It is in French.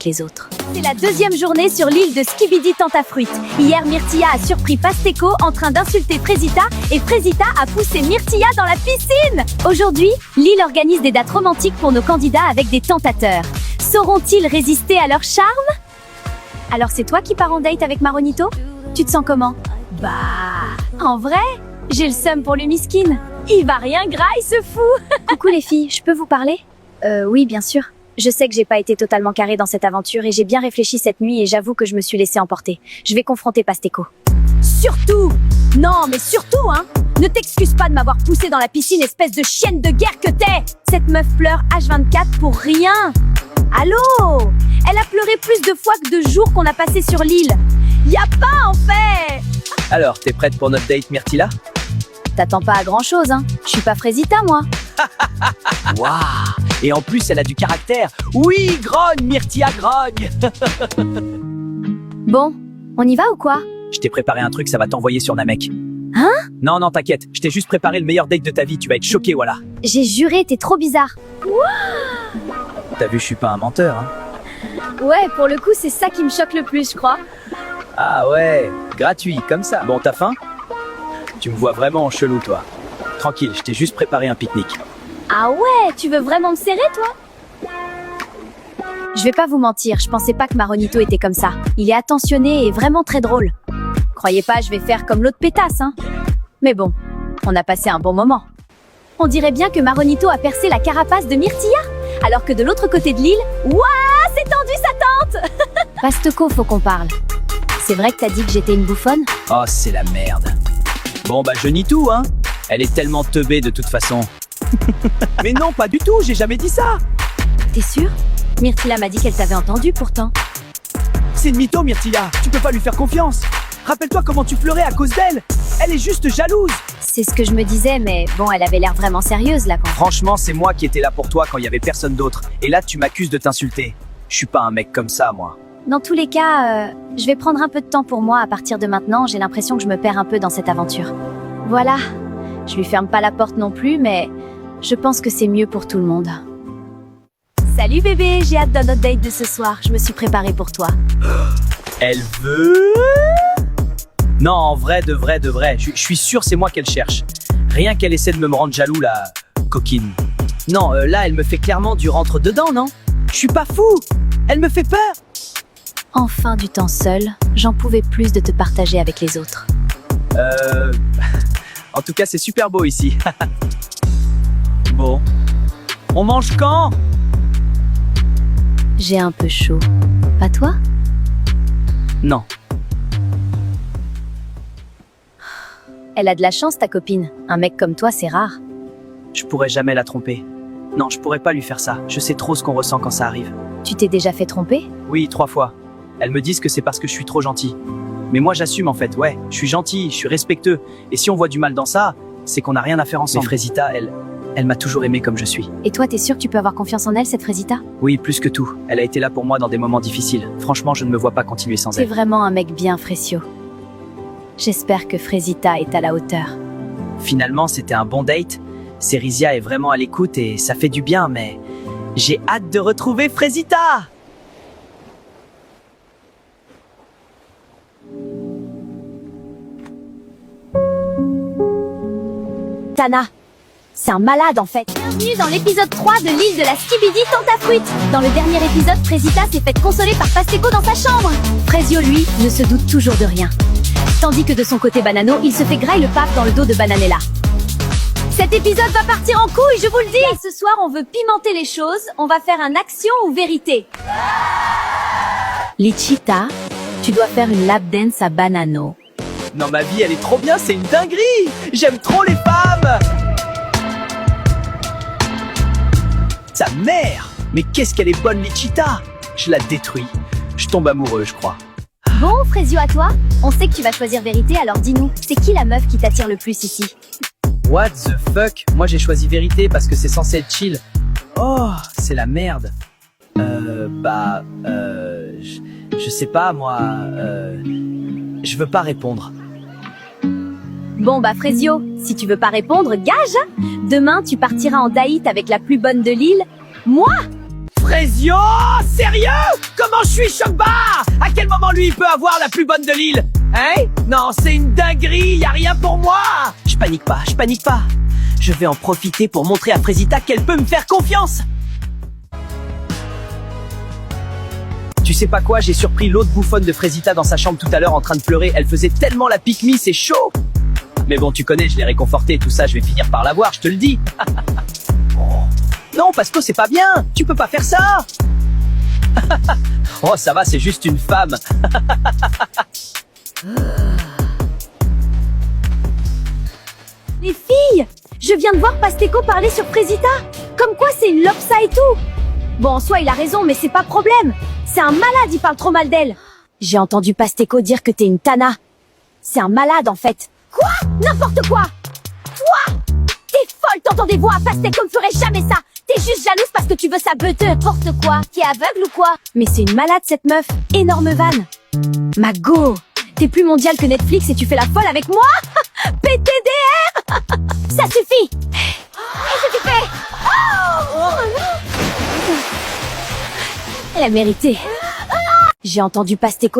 les autres. C'est la deuxième journée sur l'île de Skibidi Tentafruit. Hier, Myrtilla a surpris Pasteko en train d'insulter Frezita et Frezita a poussé Myrtilla dans la piscine. Aujourd'hui, l'île organise des dates romantiques pour nos candidats avec des tentateurs. Sauront-ils résister à leur charme? Alors c'est toi qui pars en date avec Maronito? Tu te sens comment? Bah, en vrai, j'ai le seum pour le miskin. Il va rien gras, il se fout. Coucou les filles, je peux vous parler? Oui, bien sûr. Je sais que j'ai pas été totalement carrée dans cette aventure et j'ai bien réfléchi cette nuit et j'avoue que je me suis laissée emporter. Je vais confronter Pasteko. Surtout! Non, mais surtout, hein! Ne t'excuse pas de m'avoir poussée dans la piscine, espèce de chienne de guerre que t'es! Cette meuf pleure H24 pour rien! Allô? Elle a pleuré plus de fois que de jours qu'on a passé sur l'île. Y a pas, en fait! Alors, t'es prête pour notre date, Myrtilla? T'attends pas à grand-chose, hein? Je suis pas Frezita, moi. Waouh! Et en plus, elle a du caractère. Oui, grogne, Myrtilla, grogne. Bon, on y va ou quoi? Je t'ai préparé un truc, ça va t'envoyer sur Namek. Hein? Non, t'inquiète. Je t'ai juste préparé le meilleur date de ta vie. Tu vas être choqué, voilà. J'ai juré, t'es trop bizarre. T'as vu, je suis pas un menteur, hein. Ouais, pour le coup, c'est ça qui me choque le plus, je crois. Ah ouais, gratuit, comme ça. Bon, t'as faim? Tu me vois vraiment en chelou, toi. Tranquille, je t'ai juste préparé un pique-nique. Ah ouais, tu veux vraiment me serrer, toi? Je vais pas vous mentir, je pensais pas que Maronito était comme ça. Il est attentionné et vraiment très drôle. Croyez pas, je vais faire comme l'autre pétasse, hein. Mais bon, on a passé un bon moment. On dirait bien que Maronito a percé la carapace de Myrtilla, alors que de l'autre côté de l'île, ouah, c'est tendu sa tente. Pasteko, faut qu'on parle. C'est vrai que t'as dit que j'étais une bouffonne? Oh, c'est la merde. Bon, bah, je nie tout, hein. Elle est tellement teubée de toute façon. Mais non, pas du tout, j'ai jamais dit ça. T'es sûr? Myrtilla m'a dit qu'elle t'avait entendu pourtant. C'est une mytho, Myrtilla. Tu peux pas lui faire confiance. Rappelle-toi comment tu pleurais à cause d'elle. Elle est juste jalouse. C'est ce que je me disais, mais bon, elle avait l'air vraiment sérieuse là quand... Franchement, c'est moi qui étais là pour toi quand il y avait personne d'autre. Et là, tu m'accuses de t'insulter. Je suis pas un mec comme ça, moi. Dans tous les cas, je vais prendre un peu de temps pour moi à partir de maintenant. J'ai l'impression que je me perds un peu dans cette aventure. Voilà. Je lui ferme pas la porte non plus, mais je pense que c'est mieux pour tout le monde. Salut bébé, j'ai hâte de notre date de ce soir. Je me suis préparée pour toi. Elle veut... Non, en vrai, de vrai. Je suis sûr c'est moi qu'elle cherche. Rien qu'elle essaie de me rendre jaloux, la coquine. Non, là, elle me fait clairement du rentre-dedans, non? Je suis pas fou. Elle me fait peur. Enfin du temps seul, j'en pouvais plus de te partager avec les autres. En tout cas, c'est super beau ici. Bon. On mange quand? J'ai un peu chaud. Pas toi? Non. Elle a de la chance, ta copine. Un mec comme toi, c'est rare. Je pourrais jamais la tromper. Non, je pourrais pas lui faire ça. Je sais trop ce qu'on ressent quand ça arrive. Tu t'es déjà fait tromper? Oui, 3 fois. Elles me disent que c'est parce que je suis trop gentil. Mais moi, j'assume en fait. Ouais, je suis gentil, je suis respectueux. Et si on voit du mal dans ça, c'est qu'on n'a rien à faire ensemble. Mais Frezita, elle m'a toujours aimé comme je suis. Et toi, t'es sûr que tu peux avoir confiance en elle, cette Frezita? Oui, plus que tout. Elle a été là pour moi dans des moments difficiles. Franchement, je ne me vois pas continuer sans C'est elle. vraiment un mec bien, Frecio. J'espère que Frezita est à la hauteur. Finalement, c'était un bon date. Cerizia est vraiment à l'écoute et ça fait du bien, mais j'ai hâte de retrouver Frezita. Tana, c'est un malade en fait. Bienvenue dans l'épisode 3 de l'île de la Skibidi Tentafruit. Dans le dernier épisode, Frezita s'est faite consoler par Pasteko dans sa chambre. Frezio, lui, ne se doute toujours de rien. Tandis que de son côté Banano, il se fait graille le pape dans le dos de Bananella. Cet épisode va partir en couille, je vous le dis. Et ce soir, on veut pimenter les choses. On va faire un action ou vérité. Lichita, tu dois faire une lap dance à Banano. Non, ma vie, elle est trop bien, c'est une dinguerie. J'aime trop les femmes. Sa mère. Mais qu'est-ce qu'elle est bonne, Lichita. Je la détruis. Je tombe amoureux, je crois. Bon, Frezio, à toi. On sait que tu vas choisir vérité, alors dis-nous, c'est qui la meuf qui t'attire le plus ici? What the fuck? Moi, j'ai choisi vérité parce que c'est censé être chill. Oh, c'est la merde. Je sais pas, moi, je veux pas répondre. Bon bah Frezio, si tu veux pas répondre, gage. Demain, tu partiras en date avec la plus bonne de l'île, moi. Frésio, sérieux? Comment je suis choc-barre? À quel moment lui il peut avoir la plus bonne de l'île? Hein? Non, c'est une dinguerie, y a rien pour moi. Je panique pas, je panique pas. Je vais en profiter pour montrer à Frésita qu'elle peut me faire confiance. Tu sais pas quoi, j'ai surpris l'autre bouffonne de Frésita dans sa chambre tout à l'heure en train de pleurer. Elle faisait tellement la pique-me, c'est chaud. Mais bon, tu connais, je l'ai réconfortée, tout ça, je vais finir par l'avoir, je te le dis. Non, Pasco, c'est pas bien. Tu peux pas faire ça. Oh, ça va, c'est juste une femme. Les filles, je viens de voir Pasteco parler sur Frésita. Comme quoi c'est une lopsa et tout. Bon, en soi, il a raison, mais c'est pas problème. C'est un malade, il parle trop mal d'elle. J'ai entendu Pasteco dire que t'es une tana. C'est un malade, en fait. Quoi? N'importe quoi! Toi! T'es folle, t'entends des voix. Pasteco ne ferait jamais ça. T'es juste jalouse parce que tu veux sa beuteuse. N'importe quoi. T'es aveugle ou quoi? Mais c'est une malade, cette meuf. Énorme vanne. Ma go! T'es plus mondial que Netflix et tu fais la folle avec moi? PTDR! Ça suffit! Qu'est-ce que tu fais? Elle a mérité. J'ai entendu Pasteco